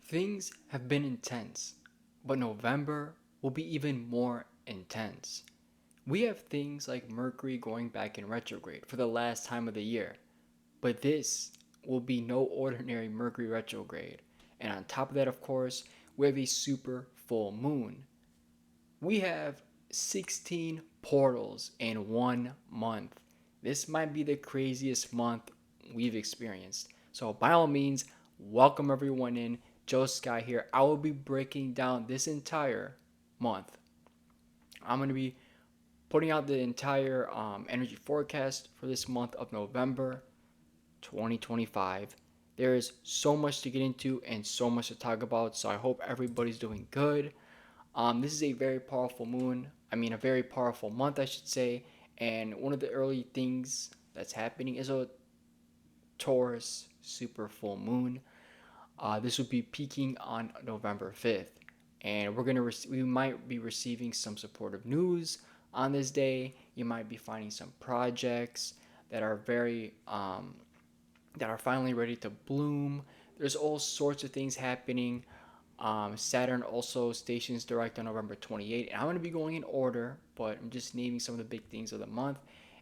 Things have been intense, but November will be even more intense. We have things like Mercury going back in retrograde for the last time of the year, but this will be no ordinary Mercury retrograde. And on top of that, of course, we have a super full moon. We have 16 portals in 1 month. This might be the craziest month we've experienced. So, by all means, welcome everyone in. Joe Sky here. I will be breaking down this entire month. I'm going to be putting out the entire energy forecast for this month of November 2025. There is so much to get into and so much to talk about, so I hope everybody's doing good. This is a very powerful moon. A very powerful month, I should say. And one of the early things that's happening is a Taurus super full moon. This will be peaking on November 5th, and we might be receiving some supportive news on this day. You might be finding some projects that are very that are finally ready to bloom. There's all sorts of things happening. Saturn also stations direct on November 28th. And I'm going to be going in order, but I'm just naming some of the big things of the month.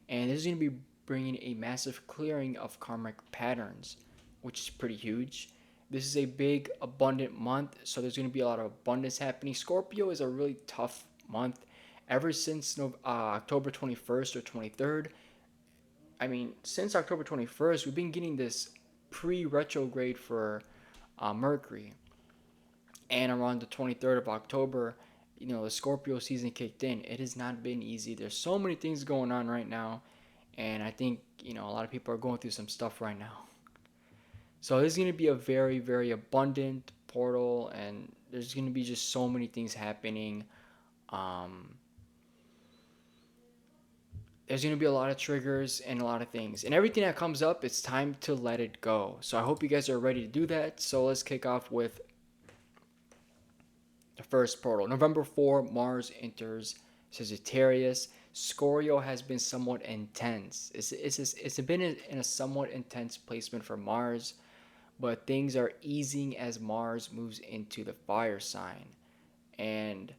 And this is going to be bringing a massive clearing of karmic patterns, which is pretty huge. This is a big, abundant month, so there's going to be a lot of abundance happening. Scorpio is a really tough month. Ever since October 21st or 23rd, since October 21st, we've been getting this pre-retrograde for Mercury, and around the 23rd of October, the Scorpio season kicked in. It has not been easy. There's so many things going on right now, and I think a lot of people are going through some stuff right now. So this is going to be a very, very abundant portal, and there's going to be just so many things happening. Um, there's going to be a lot of triggers and a lot of things. And everything that comes up, it's time to let it go. So I hope you guys are ready to do that. So let's kick off with the first portal. November 4, Mars enters Sagittarius. Scorpio has been somewhat intense. It's been in a somewhat intense placement for Mars, but things are easing as Mars moves into the fire sign. And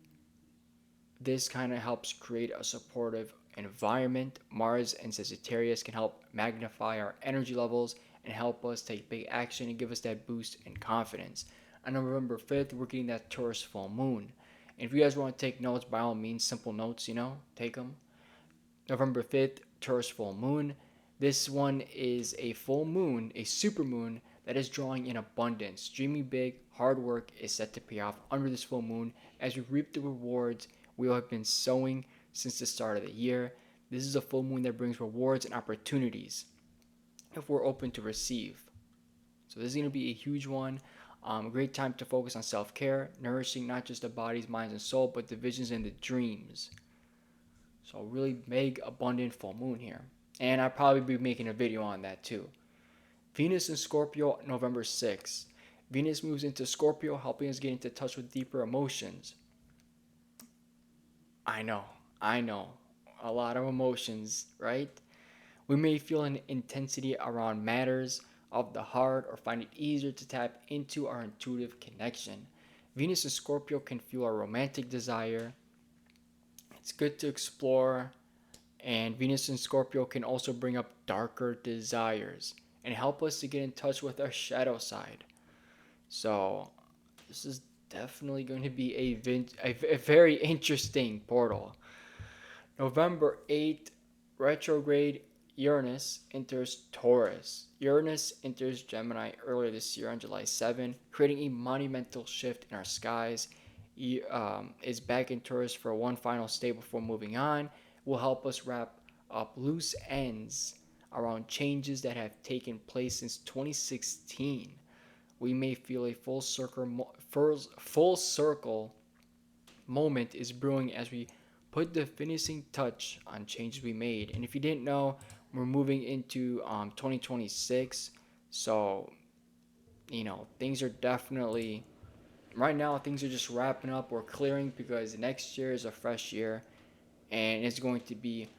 this kind of helps create a supportive environment. Mars and Sagittarius can help magnify our energy levels and help us take big action and give us that boost in confidence. On November 5th, we're getting that Taurus full moon. And if you guys want to take notes, by all means, simple notes, take them. November 5th, Taurus full moon. This one is a full moon, a super moon that is drawing in abundance. Dreaming big, hard work is set to pay off under this full moon as we reap the rewards we have been sowing since the start of the year. This is a full moon that brings rewards and opportunities if we're open to receive. So this is going to be a huge one. A great time to focus on self-care, nourishing not just the bodies, minds, and soul, but the visions and the dreams. So really big, abundant full moon here. And I'll probably be making a video on that too. Venus in Scorpio, November 6th. Venus moves into Scorpio, helping us get into touch with deeper emotions. I know. A lot of emotions, right? We may feel an intensity around matters of the heart or find it easier to tap into our intuitive connection. Venus in Scorpio can fuel our romantic desire. It's good to explore, and Venus in Scorpio can also bring up darker desires and help us to get in touch with our shadow side. So, this is definitely going to be a very interesting portal. November 8th, retrograde Uranus enters Taurus. Uranus enters Gemini earlier this year on July 7, creating a monumental shift in our skies. He is back in Taurus for one final stay before moving on. Will help us wrap up loose ends around changes that have taken place since 2016. We may feel a full circle moment is brewing as we put the finishing touch on changes we made. And if you didn't know, we're moving into 2026. So, things are definitely, right now, things are just wrapping up or clearing because next year is a fresh year and it's going to be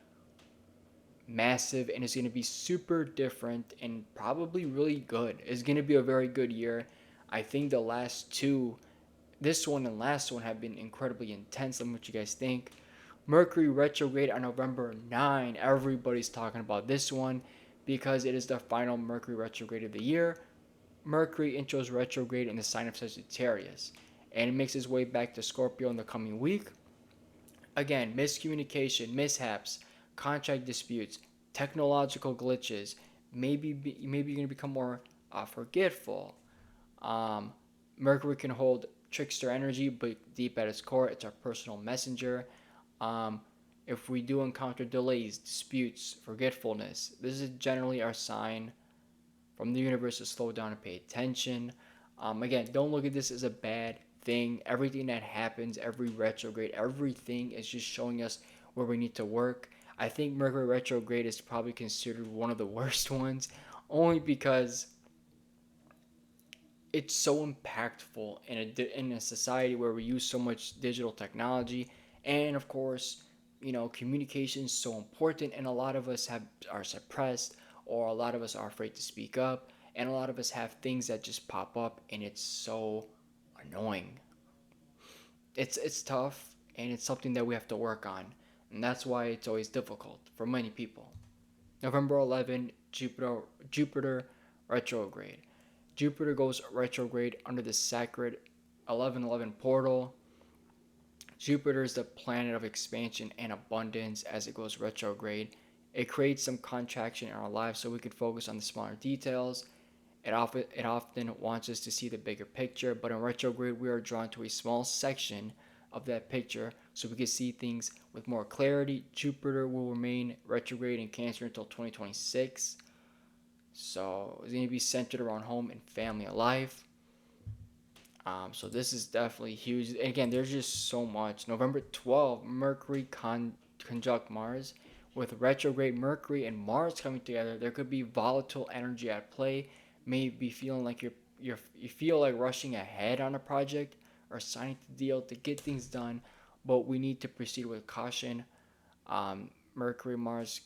massive and it's going to be super different and probably really good. It's going to be a very good year. I think the last two, this one and last one, have been incredibly intense. Let me know what you guys think. Mercury retrograde on November 9. Everybody's talking about this one because it is the final Mercury retrograde of the year. Mercury enters retrograde in the sign of Sagittarius, and it makes its way back to Scorpio in the coming week. Again, miscommunication, mishaps, contract disputes, technological glitches. Maybe you're gonna become more forgetful. Um, Mercury can hold trickster energy, but deep at its core, it's our personal messenger. Um, if we do encounter delays, disputes, forgetfulness, this is generally our sign from the universe to slow down and pay attention. Again, don't look at this as a bad thing. Everything that happens, every retrograde, everything is just showing us where we need to work. I think Mercury retrograde is probably considered one of the worst ones, only because it's so impactful in a society where we use so much digital technology, and of course, communication is so important, and a lot of us are suppressed, or a lot of us are afraid to speak up, and a lot of us have things that just pop up, and it's so annoying. It's tough, and it's something that we have to work on, and that's why it's always difficult for many people. November 11, Jupiter retrograde. Jupiter goes retrograde under the sacred 1111 portal. Jupiter is the planet of expansion and abundance as it goes retrograde. It creates some contraction in our lives so we can focus on the smaller details. It often wants us to see the bigger picture, but in retrograde, we are drawn to a small section of that picture so we can see things with more clarity. Jupiter will remain retrograde in Cancer until 2026. So it's going to be centered around home and family life. So this is definitely huge. Again, there's just so much. November 12th, Mercury conjunct Mars. With retrograde Mercury and Mars coming together, there could be volatile energy at play. Maybe feeling like you feel like rushing ahead on a project or signing the deal to get things done, but we need to proceed with caution. Mercury Mars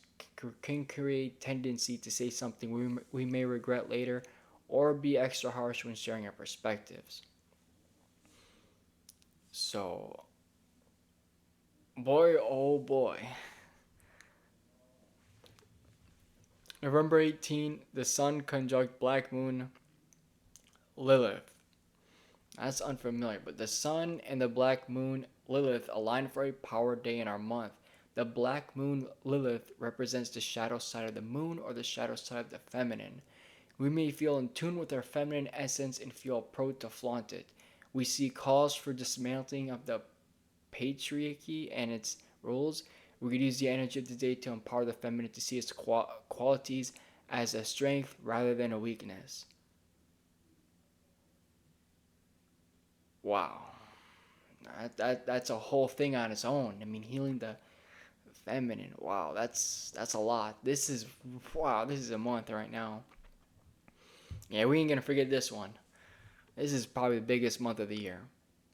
can create tendency to say something we may regret later, or be extra harsh when sharing our perspectives. So, boy, oh boy. November 18, the Sun conjunct Black Moon Lilith. That's unfamiliar, but the Sun and the Black Moon Lilith align for a power day in our month. The Black Moon Lilith represents the shadow side of the moon or the shadow side of the feminine. We may feel in tune with our feminine essence and feel proud to flaunt it. We see calls for dismantling of the patriarchy and its rules. We could use the energy of the day to empower the feminine to see its qualities as a strength rather than a weakness. Wow. That's a whole thing on its own. I mean, healing the feminine. Wow, that's a lot. This is a month right now. Yeah, we ain't gonna forget this one. This is probably the biggest month of the year.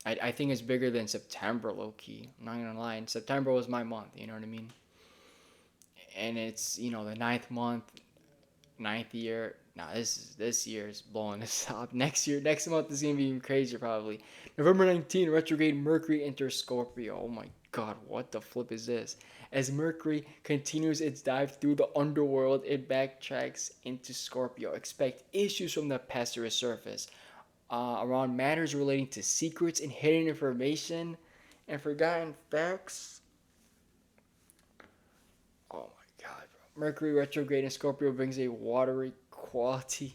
I think it's bigger than September, low key. I'm not gonna lie. And September was my month. You know what I mean? And it's the ninth month, ninth year. Nah, this year is blowing this up. Next month is gonna be even crazier probably. November 19, retrograde Mercury enters Scorpio. Oh my God, what the flip is this? As Mercury continues its dive through the underworld, it backtracks into Scorpio. Expect issues from the past to resurface around matters relating to secrets and hidden information and forgotten facts. Oh my God, bro. Mercury retrograde in Scorpio brings a watery quality,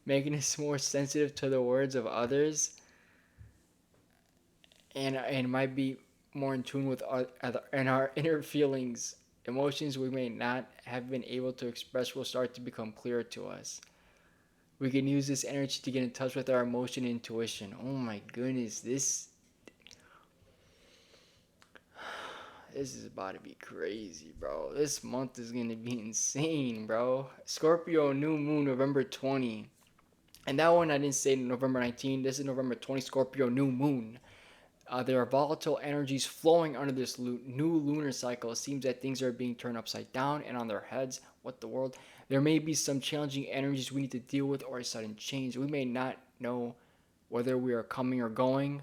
making us more sensitive to the words of others, and might be more in tune with our inner feelings. Emotions we may not have been able to express will start to become clearer to us. We can use this energy to get in touch with our emotion and intuition. Oh my goodness, this is about to be crazy, bro. This month is gonna be insane, bro. Scorpio new moon November 20. And that one I didn't say November 19. This is November 20, Scorpio new moon. There are volatile energies flowing under this new lunar cycle. It seems that things are being turned upside down and on their heads. What the world? There may be some challenging energies we need to deal with or a sudden change. We may not know. whether we are coming or going.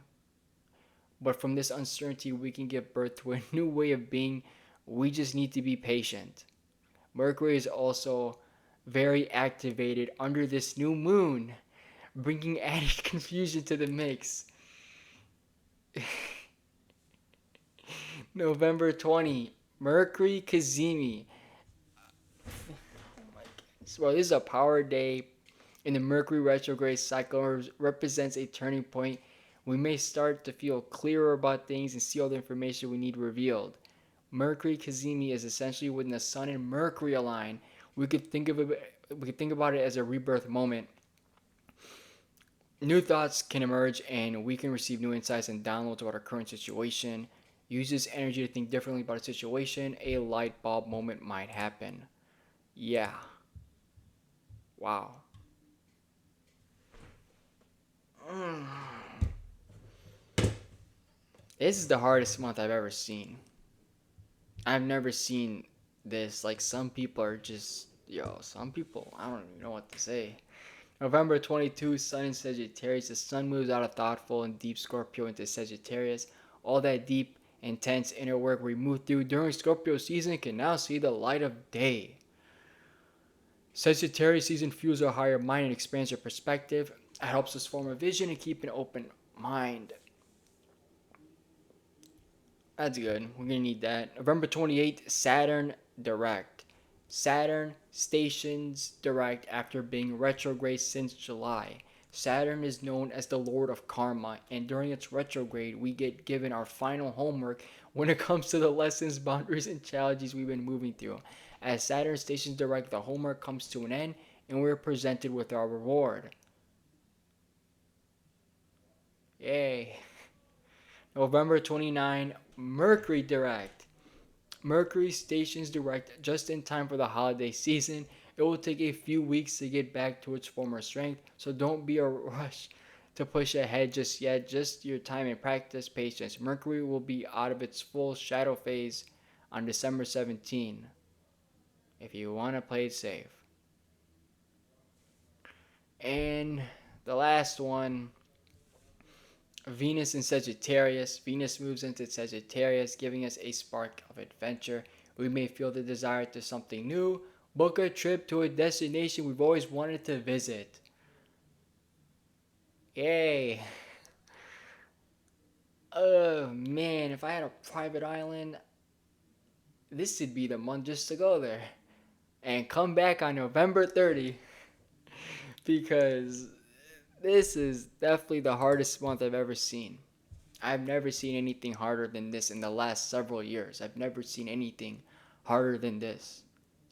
But from this uncertainty, we can give birth to a new way of being. We just need to be patient. Mercury is also very activated under this new moon, bringing added confusion to the mix. November 20, Mercury Kazemi. Well, this is a power day in the Mercury retrograde cycle, represents a turning point. We may start to feel clearer about things and see all the information we need revealed. Mercury Kazemi is essentially when the Sun and Mercury align. We could think about it as a rebirth moment. New thoughts can emerge, and we can receive new insights and downloads about our current situation. Use this energy to think differently about a situation. A light bulb moment might happen. Yeah. Wow. This is the hardest month I've ever seen. I've never seen this. Like, some people are just, some people, I don't even know what to say. November 22, Sun in Sagittarius. The Sun moves out of thoughtful and deep Scorpio into Sagittarius. All that deep, intense inner work we moved through during Scorpio season can now see the light of day. Sagittarius season fuels our higher mind and expands our perspective. It helps us form a vision and keep an open mind. That's good. We're going to need that. November 28th, Saturn direct. Saturn stations direct after being retrograde since July. Saturn is known as the Lord of Karma, and during its retrograde, we get given our final homework when it comes to the lessons, boundaries, and challenges we've been moving through. As Saturn stations direct, the homework comes to an end, and we're presented with our reward. Yay. November 29, Mercury direct. Mercury stations direct just in time for the holiday season. It will take a few weeks to get back to its former strength, so don't be a rush to push ahead just yet. Just your time and practice patience. Mercury will be out of its full shadow phase on December 17, if you want to play it safe. And the last one, Venus in Sagittarius. Venus moves into Sagittarius, giving us a spark of adventure. We may feel the desire to something new, book a trip to a destination we've always wanted to visit. Yay. Oh man, if I had a private island, this would be the month just to go there. And come back on November 30, because this is definitely the hardest month I've ever seen. I've never seen anything harder than this in the last several years. I've never seen anything harder than this.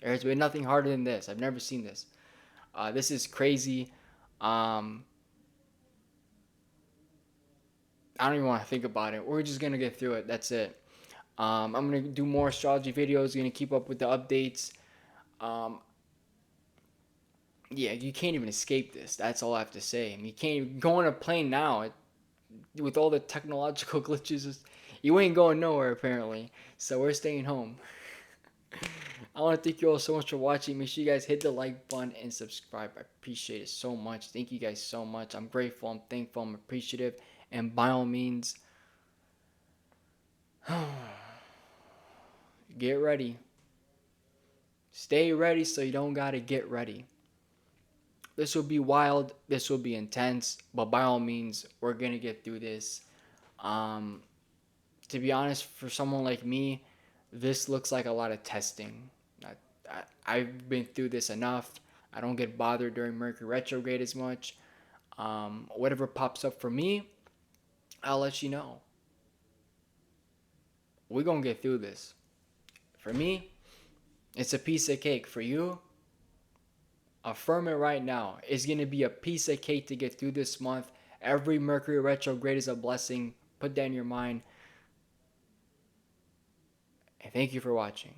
There's been nothing harder than this. I've never seen this. This is crazy. I don't even want to think about it. We're just going to get through it. That's it. I'm going to do more astrology videos. Going to keep up with the updates. Yeah, you can't even escape this. That's all I have to say. I mean, you can't even go on a plane now. With all the technological glitches, you ain't going nowhere apparently. So we're staying home. I want to thank you all so much for watching. Make sure you guys hit the like button and subscribe. I appreciate it so much. Thank you guys so much. I'm grateful. I'm thankful. I'm appreciative. And by all means, get ready. Stay ready so you don't gotta get ready. This will be wild. This will be intense. But by all means, we're gonna get through this. To be honest, for someone like me, this looks like a lot of testing. I've been through this enough. I don't get bothered during Mercury retrograde as much. Whatever pops up for me, I'll let you know. We're going to get through this. For me, it's a piece of cake. For you, affirm it right now. It's going to be a piece of cake to get through this month. Every Mercury retrograde is a blessing. Put that in your mind. And thank you for watching.